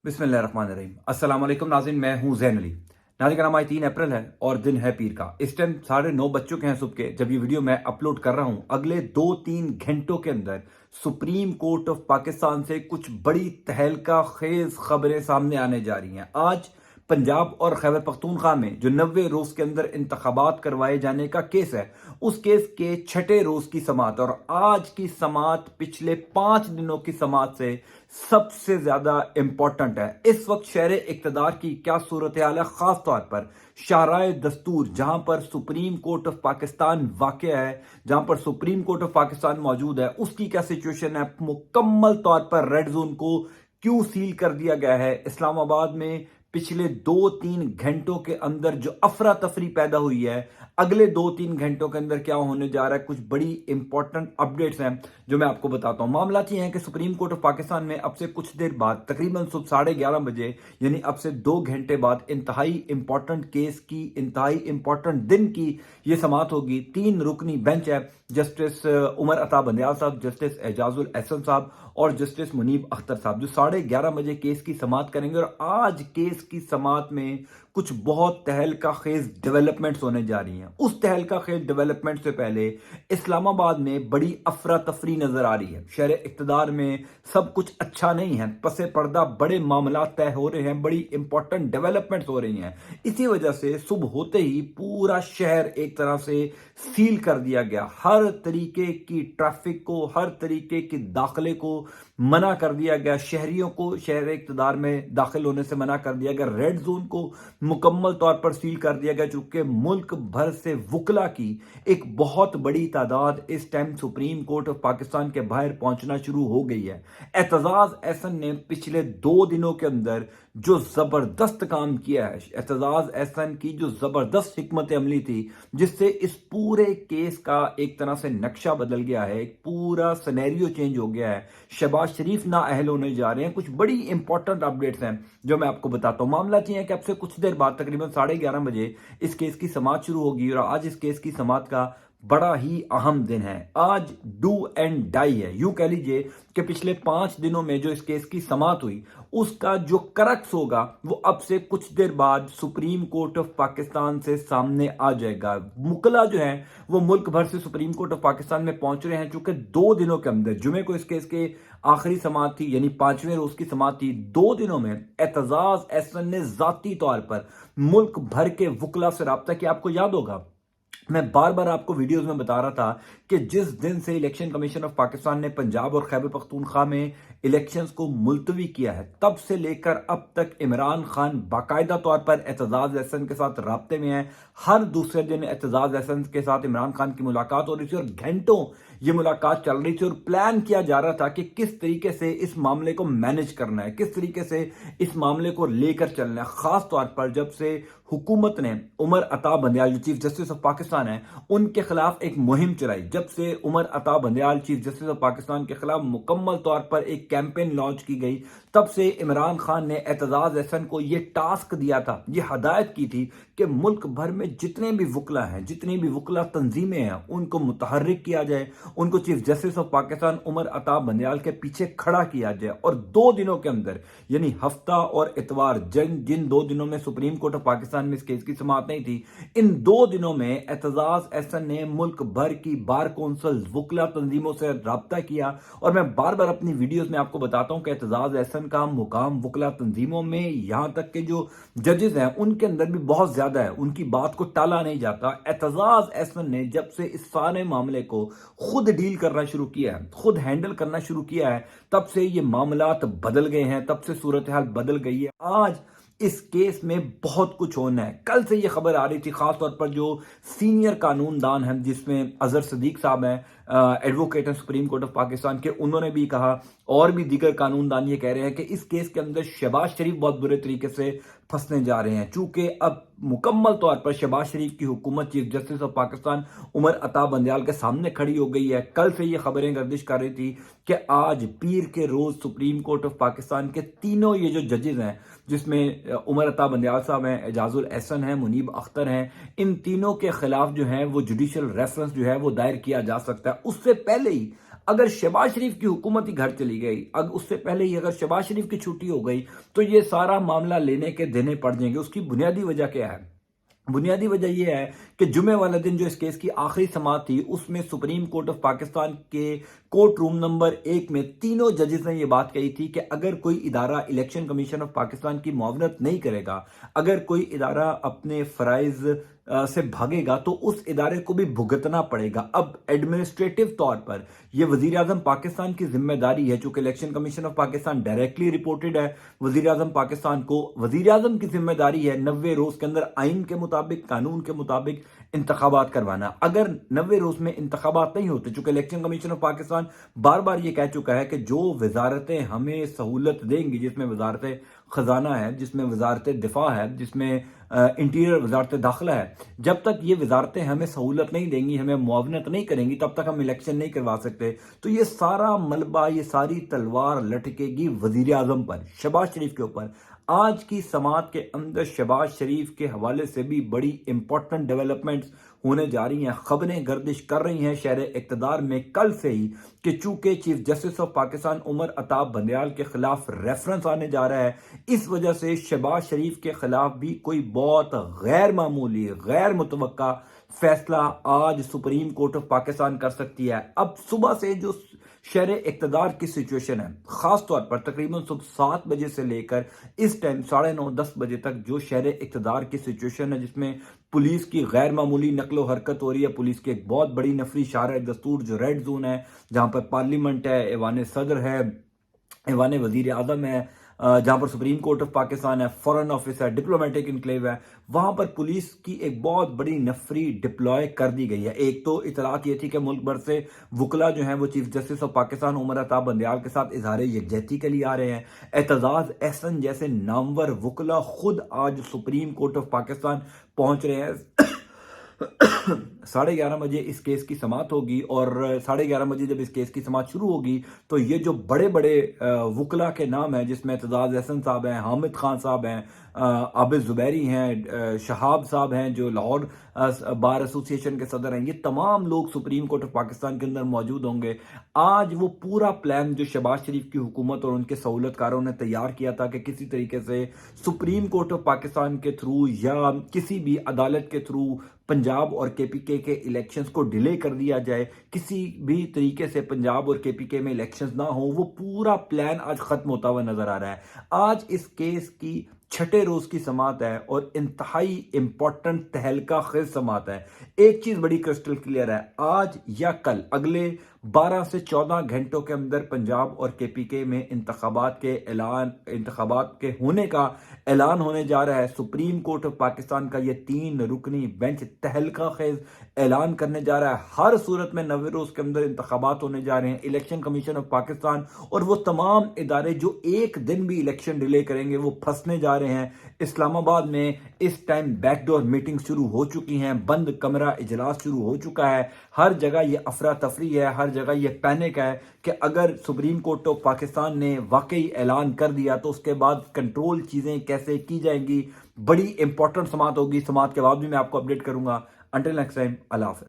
बिस्मिल्लाहिर्रहमानिर्रहीम। अस्सलाम वालेकुम नाज़रीन, मैं हूं ज़ैन अली। नाज़रीन कराम, आज 3 अप्रैल है और दिन है पीर का। इस टाइम 9:30 बज चुके हैं सुबह के, जब ये वीडियो मैं अपलोड कर रहा हूं। अगले 2-3 घंटों के अंदर सुप्रीम कोर्ट ऑफ पाकिस्तान से कुछ बड़ी तहलका खेज खबरें सामने आने जा रही हैं। आज पंजाब और खैबर पख्तूनख्वा में जो 90 रोज के अंदर इंतखाबात करवाए जाने का केस है, उस केस के छठे रोज की समात और आज की समात पिछले 5 दिनों की समात से सबसे ज्यादा इंपॉर्टेंट है। इस वक्त शहर इक्तदार की क्या सूरत हाल है, खास तौर पर शाहराए दस्तूर, जहां पर सुप्रीम कोर्ट ऑफ पाकिस्तान वाक़ है, जहां पर सुप्रीम कोर्ट ऑफ पाकिस्तान मौजूद है, उसकी क्या सिचुएशन है। मुकम्मल तौर पर रेड जोन को क्यों सील कर दिया गया है। इस्लामाबाद में पिछले 2-3 घंटों के अंदर जो अफरा तफरी पैदा हुई है, अगले 2-3 घंटों के अंदर क्या होने जा रहा है, कुछ बड़ी इंपॉर्टेंट अपडेट्स हैं जो मैं आपको बताता हूं। मामला ये है कि सुप्रीम कोर्ट ऑफ पाकिस्तान में अब से कुछ देर बाद, तकरीबन सुबह 11:30 बजे, यानी अब से 2 घंटे बाद, इंतहाई इंपॉर्टेंट केस की, इंतहाई इंपॉर्टेंट दिन की ये समात होगी। 3 रुकनी बेंच है, जस्टिस उमर अता बंदयाल साहब, जस्टिस एजाजुल एहसन साहब और जस्टिस मुनीब अख्तर साहब, जो 11:30 बजे केस की समात करेंगे। और आज केस की समात में कुछ बहुत तहलका खेज डेवलपमेंट्स होने जा रही हैं। उस तहलका खेज डेवलपमेंट से पहले इस्लामाबाद में बड़ी अफरा तफरी नजर आ रही है। शहर इक्तदार में सब कुछ अच्छा नहीं है, पसे पर्दा बड़े मामला तय हो रहे हैं, बड़ी इंपॉर्टेंट डेवलपमेंट्स हो रही हैं। इसी वजह से सुबह होते ही पूरा शहर एक तरह से सील कर दिया गया। हर तरीके की ट्रैफिक को, हर तरीके के दाखिले को मना कर दिया गया। शहरियों को शहर इक्तदार में दाखिल होने से मना कर दिया गया। रेड जोन को मुकम्मल तौर पर सील कर दिया गया, चूंकि मुल्क भर से वकला की एक बहुत बड़ी तादाद इस time supreme court of Pakistan के बाहर पहुंचना शुरू हो गई है। एतजाज एहसन ने पिछले 2 दिनों के अंदर जो जबरदस्त काम किया है, एतजाज एहसन की जो जबरदस्त हिकमत अमली थी, जिससे इस पूरे केस का एक तरह से नक्शा बदल गया है, एक पूरा सिनेरियो चेंज हो गया है। शहबाज शरीफ ना अहल होने जा रहे हैं। कुछ बड़ी इंपॉर्टेंट अपडेट्स हैं जो मैं आपको बताता हूं। मामला ये है कि अब से कुछ देर बाद, तकरीबन 11:30 बजे, इस केस की समात शुरू होगी और आज इस केस की समात का बड़ा ही अहम दिन है। आज डू एंड डाई है। यूं कह लीजिए कि पिछले 5 दिनों में जो इस केस की समात हुई, उसका जो करक्स होगा वो अब से कुछ देर बाद सुप्रीम कोर्ट ऑफ पाकिस्तान से सामने आ जाएगा। मुकला जो है वो मुल्क भर से सुप्रीम कोर्ट ऑफ पाकिस्तान में पहुंच रहे हैं, चूंकि 2 दिनों के अंदर, जुमे को इस केस के आखिरी समात थी, यानी 5वें रोज की समात थी। 2 दिनों में एतजाज एहसन ने जाती तौर पर मुल्क भर के वकला से रब्ता किया। आपको याद होगा, मैं बार बार आपको वीडियोस में बता रहा था कि जिस दिन से इलेक्शन कमीशन ऑफ पाकिस्तान ने पंजाब और खैबर पख्तूनख्वा में इलेक्शंस को मुलतवी किया है, तब से लेकर अब तक इमरान खान बाकायदा तौर पर एतजाज एहसन के साथ राब्ते में है। हर दूसरे दिन एतजाज एहसन के साथ इमरान खान की मुलाकात हो रही थी और घंटों ये मुलाकात चल रही थी और प्लान किया जा रहा था कि किस तरीके से इस मामले को मैनेज करना है, किस तरीके से इस मामले को लेकर चलना है। खास तौर पर जब से हुकूमत ने उमर अता बंदयाल, जो चीफ जस्टिस ऑफ पाकिस्तान है, उनके खिलाफ एक मुहिम चलाई, जब से Umar Ata Bandial chief justice of Pakistan के खिलाफ मुकम्मल तौर पर एक कैंपेन लॉन्च की गई, तब से इमरान खान ने एतजाज एहसन को यह टास्क दिया था, यह हदायत की थी कि मुल्क भर में जितने भी वकला हैं, जितनी भी वकला तंजीमें हैं, उनको मुतहर्रिक किया जाए, उनको chief justice of Pakistan Umar Ata Bandial के पीछे खड़ा किया जाए। और 2 दिनों के अंदर, यानी हफ्ता और इतवार, जिन 2 दिनों में सुप्रीम कोर्ट ऑफ पाकिस्तान में इस केस की समाअत नहीं थी, इन 2 दिनों में एतजाज एहसन ने मुल्क भर की बार कौंसिल, वकला तंजीमों से रब्ता किया। और मैं बार बार अपनी वीडियोस में आपको बताता हूं कि एतजाज एहसन का मुकाम वकला तंजीमों में, यहां तक के जो जजेस हैं उनके अंदर भी बहुत ज्यादा है, उनकी बात को टाला नहीं जाता। एतजाज एहसन ने जब से इस सारे मामले को खुद डील करना शुरू किया है, खुद हैंडल करना शुरू किया है, तब से ये मामलात बदल गए हैं, तब से सूरत हाल बदल गई है। आज इस केस में बहुत कुछ होना है। कल से ये खबर आ रही थी, खासतौर पर जो सीनियर कानूनदान हैं, जिसमें अजहर सदीक साहब हैं, एडवोकेट हैं सुप्रीम कोर्ट ऑफ पाकिस्तान के, उन्होंने भी कहा, और भी दीगर कानूनदान ये कह रहे हैं कि इस केस के अंदर शहबाज शरीफ बहुत बुरे तरीके से फंसने जा रहे हैं, चूंकि अब मुकम्मल तौर पर शहबाज शरीफ की हुकूमत chief justice of Pakistan Umar Ata Bandial के सामने खड़ी हो गई है। कल से ये खबरें गर्दिश कर रही थी कि आज पीर के रोज सुप्रीम कोर्ट ऑफ पाकिस्तान के तीनों ये जो जजेस हैं, जिसमें उमर अता बंदयाल साहब हैं, एजाजुल एहसन हैं, मुनीब अख्तर हैं, इन तीनों के खिलाफ जो है वो जुडिशियल रेफरेंस जो है वो दायर किया जा सकता है। उससे पहले ही اگر شہباز شریف کی حکومت ہی گھر چلی گئی، اس سے پہلے ہی اگر شہباز شریف کی چھٹی ہو گئی تو یہ سارا معاملہ لینے کے دینے پڑ جائیں گے۔ اس کی بنیادی وجہ کیا ہے؟ بنیادی وجہ یہ ہے کہ جمعہ والا دن جو اس کیس کی آخری سماعت تھی، اس میں سپریم کورٹ آف پاکستان کے کورٹ روم نمبر 1 میں تینوں ججز نے یہ بات کہی تھی کہ اگر کوئی ادارہ الیکشن کمیشن آف پاکستان کی معاونت نہیں کرے گا، اگر کوئی ادارہ اپنے فرائض سے بھاگے گا تو اس ادارے کو بھی بھگتنا پڑے گا۔ اب ایڈمنسٹریٹو طور پر یہ وزیر اعظم پاکستان کی ذمہ داری ہے، چونکہ election commission of Pakistan directly reported ہے وزیر اعظم پاکستان کو، وزیر اعظم کی ذمہ داری ہے 90 روز کے اندر آئین کے مطابق، قانون کے مطابق انتخابات کروانا۔ اگر 90 روز میں انتخابات نہیں ہوتے، چونکہ الیکشن کمیشن آف پاکستان بار بار یہ کہہ چکا ہے کہ جو وزارتیں ہمیں سہولت دیں گی، جس میں وزارت خزانہ ہے، جس میں وزارت دفاع ہے، جس میں انٹیریئر وزارت داخلہ ہے، جب تک یہ وزارتیں ہمیں سہولت نہیں دیں گی، ہمیں معاونت نہیں کریں گی، تب تک ہم الیکشن نہیں کروا سکتے۔ تو یہ سارا ملبہ، یہ ساری تلوار لٹکے گی وزیر اعظم پر، شہباز شریف کے اوپر۔ آج کی سماعت کے اندر شہباز شریف کے حوالے سے بھی بڑی امپورٹنٹ ڈیولپمنٹس ہونے جا رہی ہیں، خبریں گردش کر رہی ہیں شہر اقتدار میں کل سے ہی کہ چونکہ chief justice of Pakistan Umar Ata Bandial کے خلاف ریفرنس آنے جا رہا ہے، اس وجہ سے شہباز شریف کے خلاف بھی کوئی بہت غیر معمولی، غیر متوقع فیصلہ آج سپریم کورٹ آف پاکستان کر سکتی ہے۔ اب صبح سے جو شہر اقتدار کی سچویشن ہے، خاص طور پر تقریباً صبح 7 بجے سے لے کر اس ٹائم 9:30 10 بجے تک جو شہر اقتدار کی سچویشن ہے، جس میں پولیس کی غیر معمولی نقل و حرکت ہو رہی ہے، پولیس کی ایک بہت بڑی نفری شارع دستور جو ریڈ زون ہے، جہاں پر پارلیمنٹ ہے، ایوان صدر ہے، ایوان وزیر اعظم ہے، جہاں پر سپریم کورٹ آف پاکستان ہے، فورن آفس ہے، ڈپلومیٹک انکلیو ہے، وہاں پر پولیس کی ایک بہت بڑی نفری ڈپلوائے کر دی گئی ہے۔ ایک تو اطلاعات یہ تھی کہ ملک بھر سے وکلا جو ہیں وہ chief justice of Pakistan Umar Ata Bandial کے ساتھ اظہار یکجہتی کے لیے آ رہے ہیں۔ اعتزاز احسن جیسے نامور وکلا خود آج سپریم کورٹ آف پاکستان پہنچ رہے ہیں۔ 11:30 بجے اس کیس کی سماعت ہوگی، اور 11:30 بجے جب اس کیس کی سماعت شروع ہوگی تو یہ جو بڑے بڑے وکلا کے نام ہیں، جس میں اعتزاز احسن صاحب ہیں، حامد خان صاحب ہیں، عابد زبیری ہیں، شہاب صاحب ہیں جو لاہور بار ایسوسی ایشن کے صدر ہیں، یہ تمام لوگ سپریم کورٹ آف پاکستان کے اندر موجود ہوں گے۔ آج وہ پورا پلان جو شہباز شریف کی حکومت اور ان کے سہولت کاروں نے تیار کیا تھا کہ کسی طریقے سے سپریم کورٹ آف پاکستان کے تھرو یا کسی بھی عدالت کے تھرو پنجاب اور کے پی کے الیکشنز کو ڈیلے کر دیا جائے، کسی بھی طریقے سے پنجاب اور کے پی کے میں الیکشنز نہ ہوں، وہ پورا پلان آج ختم ہوتا ہوا نظر آ رہا ہے۔ آج اس کیس کی 6 روز کی سماعت ہے اور انتہائی امپورٹنٹ تہلکہ خیز سماعت ہے۔ ایک چیز بڑی کرسٹل کلیئر ہے، آج یا کل اگلے 12 سے 14 گھنٹوں کے اندر پنجاب اور کے پی کے میں انتخابات کے ہونے کا اعلان ہونے جا رہا ہے۔ سپریم کورٹ آف پاکستان کا یہ 3 رکنی بینچ تہلکہ خیز اعلان کرنے جا رہا ہے۔ ہر صورت میں 90 روز کے اندر انتخابات ہونے جا رہے ہیں۔ الیکشن کمیشن آف پاکستان اور وہ تمام ادارے جو ایک دن بھی الیکشن ڈیلے کریں گے وہ پھنسنے جا رہے ہیں۔ اسلام آباد میں اس ٹائم بیک ڈور میٹنگ شروع ہو چکی ہیں، بند کمرہ اجلاس شروع ہو چکا ہے، ہر جگہ یہ افراتفری ہے، ہر جگہ یہ پینک ہے کہ اگر سپریم کورٹ آف پاکستان نے واقعی اعلان کر دیا تو اس کے بعد کنٹرول چیزیں کیسے کی جائیں گی۔ بڑی امپورٹنٹ سماعت ہوگی، سماعت کے بعد بھی میں آپ کو اپڈیٹ کروں گا۔ انٹل نیکسٹ ٹائم، اللہ حافظ۔